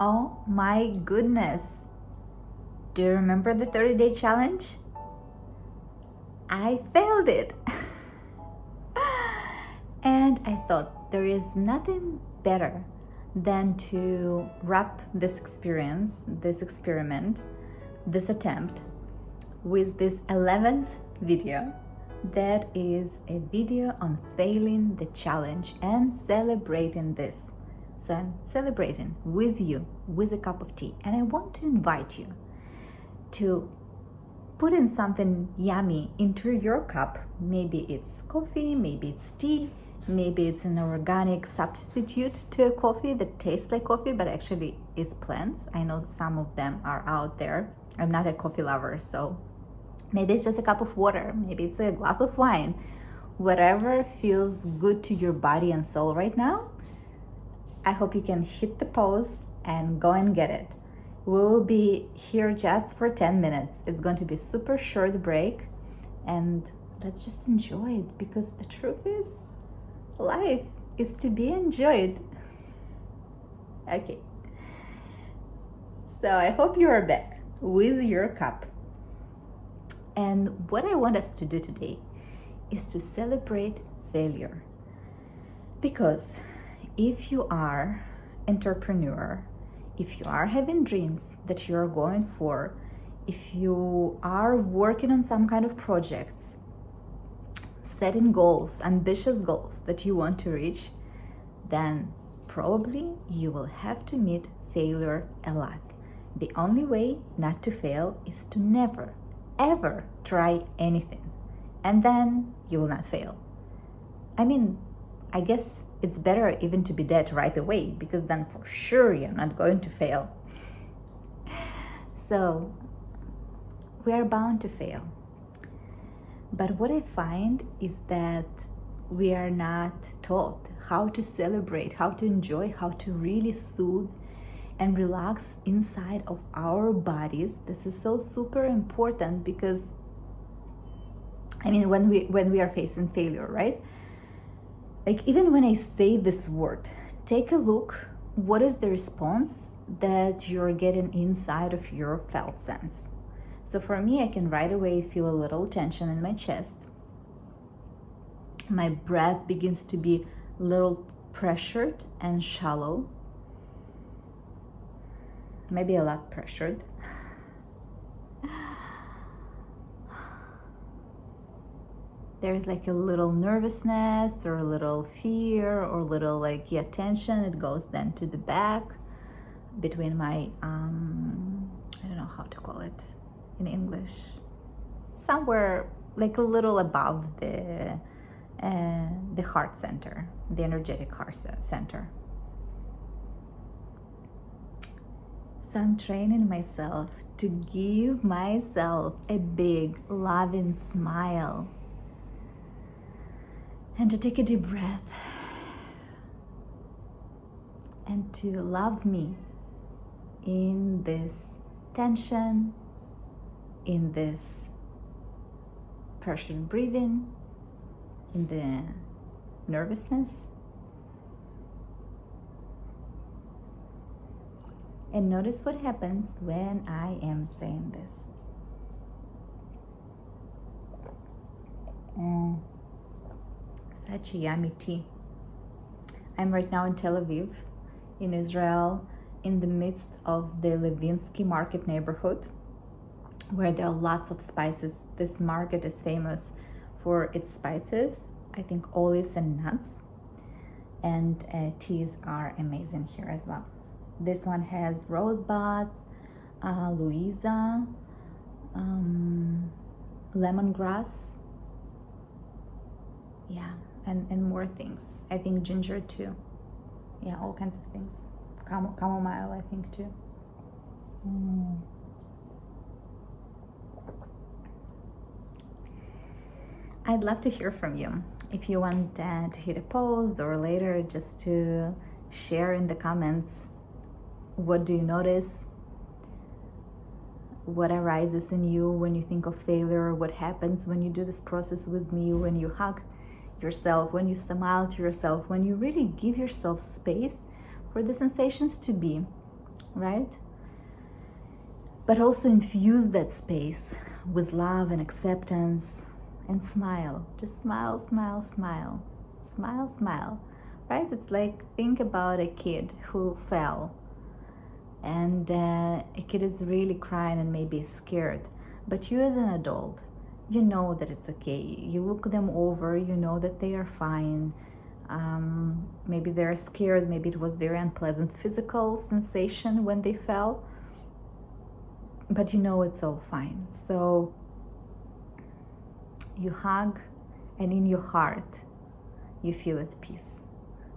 Oh my goodness. Do you remember the 30-day challenge? I failed it. And I thought there is nothing better than to wrap this experience, this experiment, this attempt with this 11th video that is a video on failing the challenge and celebrating this. So I'm celebrating with you with a cup of tea, and I want to invite you to put in something yummy into your cup. Maybe it's coffee, maybe it's tea, maybe it's an organic substitute to a coffee that tastes like coffee but actually is plants. I know some of them are out there. I'm not a coffee lover, so maybe it's just a cup of water, maybe it's a glass of wine. Whatever feels good to your body and soul right now, I hope you can hit the pause and go and get it. We will be here just for 10 minutes. It's going to be a super short break, and let's just enjoy it, because the truth is, life is to be enjoyed. Okay. So I hope you are back with your cup. And what I want us to do today is to celebrate failure. Because if you are an entrepreneur, if you are having dreams that you're going for, if you are working on some kind of projects, setting goals, ambitious goals that you want to reach, then probably you will have to meet failure a lot. The only way not to fail is to never, ever try anything, and then you will not fail. I mean, I guess it's better even to be dead right away, because then for sure you're not going to fail. So we are bound to fail. But what I find is that we are not taught how to celebrate, how to enjoy, how to really soothe and relax inside of our bodies. This is so super important, because I mean, when we are facing failure, right? Like, even when I say this word, take a look, what is the response that you're getting inside of your felt sense? So for me, I can right away feel a little tension in my chest. My breath begins to be a little pressured and shallow. Maybe a lot pressured. There's like a little nervousness or a little fear or a little tension. It goes then to the back between my, I don't know how to call it in English. Somewhere like a little above the heart center, the energetic heart center. So I'm training myself to give myself a big, loving smile, and to take a deep breath, and to love me in this tension, in this pressured breathing, in the nervousness. And notice what happens when I am saying this. Such a yummy tea. I'm right now in Tel Aviv, in Israel, in the midst of the Levinsky market neighborhood, where there are lots of spices. This market is famous for its spices, I think olives and nuts, and teas are amazing here as well. This one has rosebuds, Louisa, lemongrass, yeah, and more things. I think ginger too. Yeah, all kinds of things. Chamomile, I think too. I'd love to hear from you. If you want to hit a pause or later just to share in the comments, what do you notice? What arises in you when you think of failure? What happens when you do this process with me, when you hug yourself, when you smile to yourself, when you really give yourself space for the sensations to be, right? But also infuse that space with love and acceptance and smile. Just smile, smile, smile. Smile, smile, right? It's like, think about a kid who fell, and a kid is really crying and maybe scared. But you as an adult, you know that it's okay. You look them over, you know that they are fine. Maybe they're scared, maybe it was very unpleasant physical sensation when they fell, but you know it's all fine. So you hug, and in your heart you feel at peace.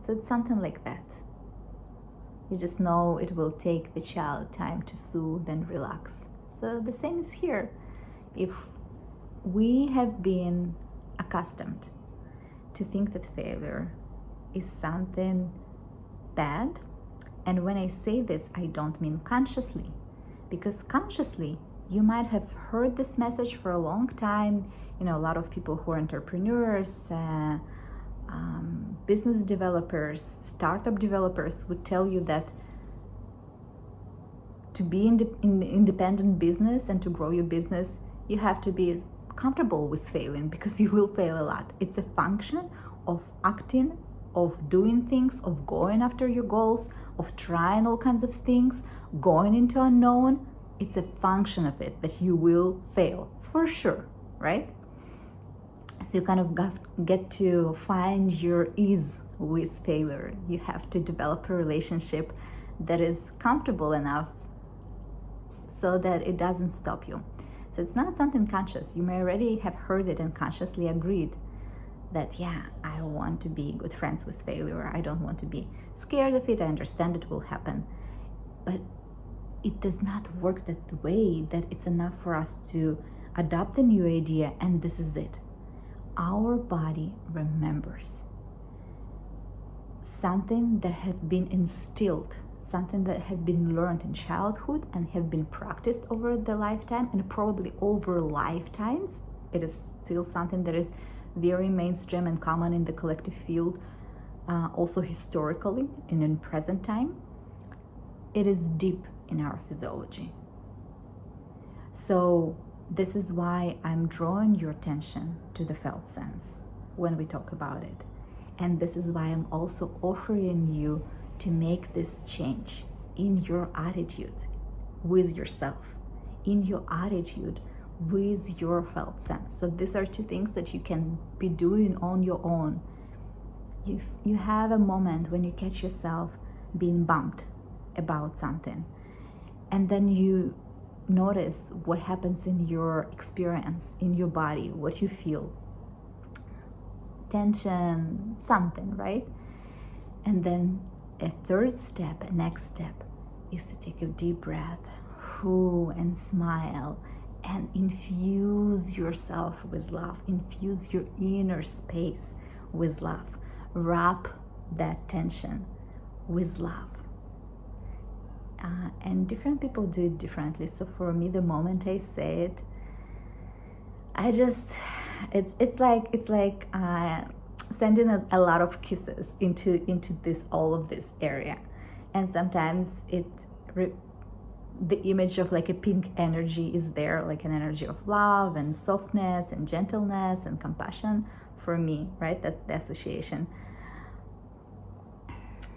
So it's something like that. You just know it will take the child time to soothe and relax. So the same is here. If we have been accustomed to think that failure is something bad, and when I say this, I don't mean consciously, because consciously you might have heard this message for a long time. You know, a lot of people who are entrepreneurs, business developers, startup developers would tell you that to be in independent business and to grow your business, you have to be comfortable with failing, because you will fail a lot. It's a function of acting, of doing things, of going after your goals, of trying all kinds of things, going into unknown. It's a function of it that you will fail for sure, right? So you kind of get to find your ease with failure. You have to develop a relationship that is comfortable enough so that it doesn't stop you. So it's not something conscious. You may already have heard it and consciously agreed that, yeah, I want to be good friends with failure. I don't want to be scared of it. I understand it will happen. But it does not work that way, that it's enough for us to adopt a new idea and this is it. Our body remembers something that had been instilled, something that had been learned in childhood and have been practiced over the lifetime, and probably over lifetimes. It is still something that is very mainstream and common in the collective field, also historically and in present time. It is deep in our physiology. So this is why I'm drawing your attention to the felt sense when we talk about it. And this is why I'm also offering you to make this change in your attitude with yourself, in your attitude with your felt sense. So these are two things that you can be doing on your own. If you have a moment when you catch yourself being bumped about something, and then you notice what happens in your experience, in your body, what you feel, tension, something, right? And then a third step, a next step, is to take a deep breath, and smile, and infuse yourself with love, infuse your inner space with love, wrap that tension with love. And different people do it differently. So for me, the moment I say it, it's like sending a lot of kisses into all of this area. And sometimes the image of like a pink energy is there, like an energy of love and softness and gentleness and compassion for me, right? That's the association.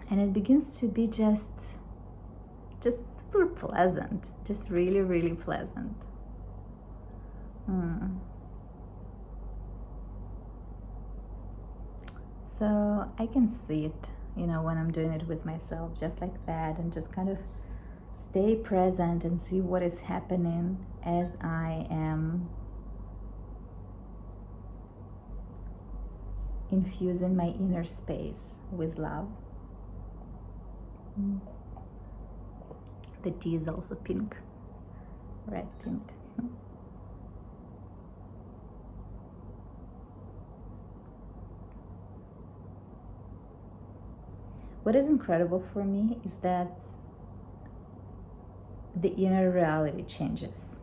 And it begins to be just super pleasant, just really, really pleasant. So I can see it, when I'm doing it with myself, just like that, and just kind of stay present and see what is happening as I am infusing my inner space with love. The tea is also pink, red pink. What is incredible for me is that the inner reality changes.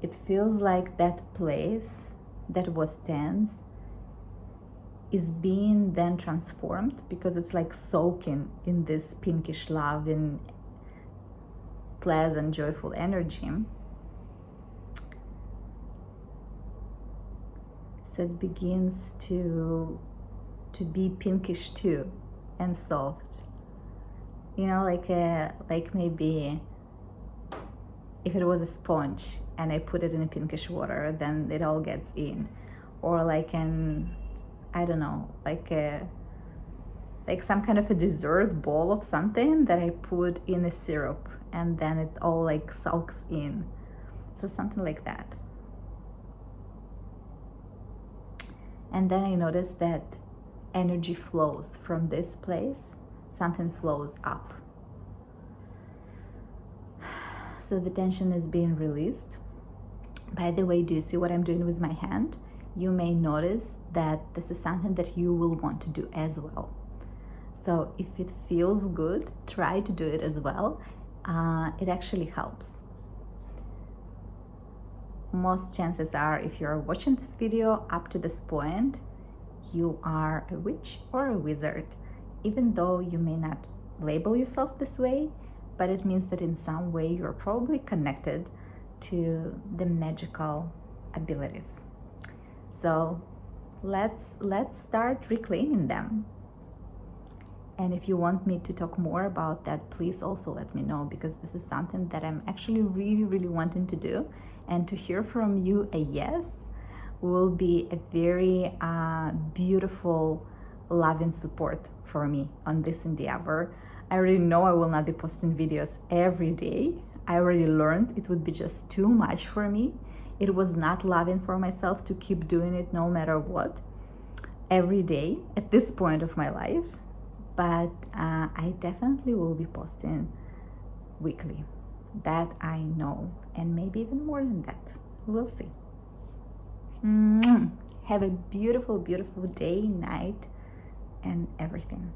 It feels like that place that was tense is being then transformed, because it's like soaking in this pinkish love, in pleasant, joyful energy. So it begins to be pinkish too, and soft. You know, like maybe if it was a sponge and I put it in a pinkish water, then it all gets in. Or like I don't know, like some kind of a dessert bowl of something that I put in a syrup, and then it all like soaks in. So something like that. And then I noticed that energy flows from this place, something flows up. So the tension is being released. By the way, do you see what I'm doing with my hand? You may notice that this is something that you will want to do as well. So if it feels good, try to do it as well. It actually helps. Most chances are, if you're watching this video up to this point, you are a witch or a wizard, even though you may not label yourself this way, but it means that in some way you're probably connected to the magical abilities. So let's start reclaiming them. And if you want me to talk more about that, please also let me know, because this is something that I'm actually really wanting to do. And to hear from you a yes will be a very beautiful, loving support for me on this endeavor. I already know I will not be posting videos every day. I already learned it would be just too much for me. It was not loving for myself to keep doing it no matter what, every day at this point of my life. But I definitely will be posting weekly. That I know, and maybe even more than that. We'll see. Have a beautiful day, night, and everything.